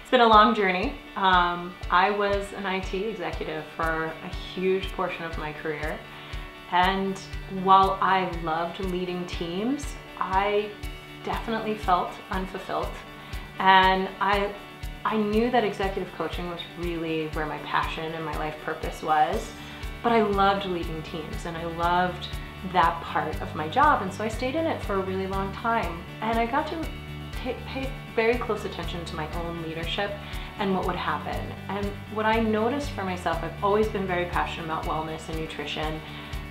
It's been a long journey. I was an IT executive for a huge portion of my career. And while I loved leading teams, I definitely felt unfulfilled. And I knew that executive coaching was really where my passion and my life purpose was, but I loved leading teams and I loved that part of my job. And so I stayed in it for a really long time. And I got to pay very close attention to my own leadership and what would happen. And what I noticed for myself, I've always been very passionate about wellness and nutrition,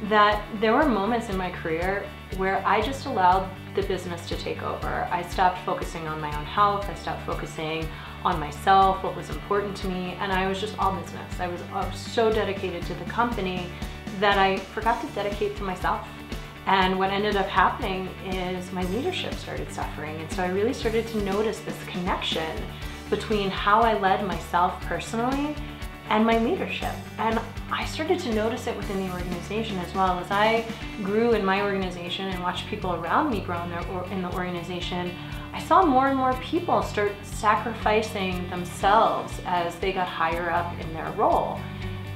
that there were moments in my career where I just allowed the business to take over. I stopped focusing on my own health, I stopped focusing on myself, what was important to me, and I was just all business. I was so dedicated to the company that I forgot to dedicate to myself. And what ended up happening is my leadership started suffering. And so I really started to notice this connection between how I led myself personally and my leadership. And I started to notice it within the organization as well. As I grew in my organization and watched people around me grow in the organization, I saw more and more people start sacrificing themselves as they got higher up in their role.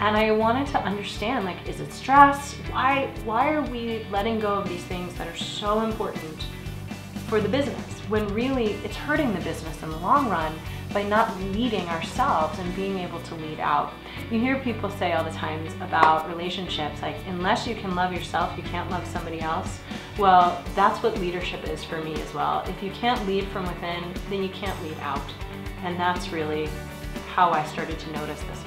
And I wanted to understand, like, is it stress? Why are we letting go of these things that are so important for the business when really it's hurting the business in the long run by not leading ourselves and being able to lead out? You hear people say all the time about relationships, like, unless you can love yourself, you can't love somebody else. Well, that's what leadership is for me as well. If you can't lead from within, then you can't lead out. And that's really how I started to notice this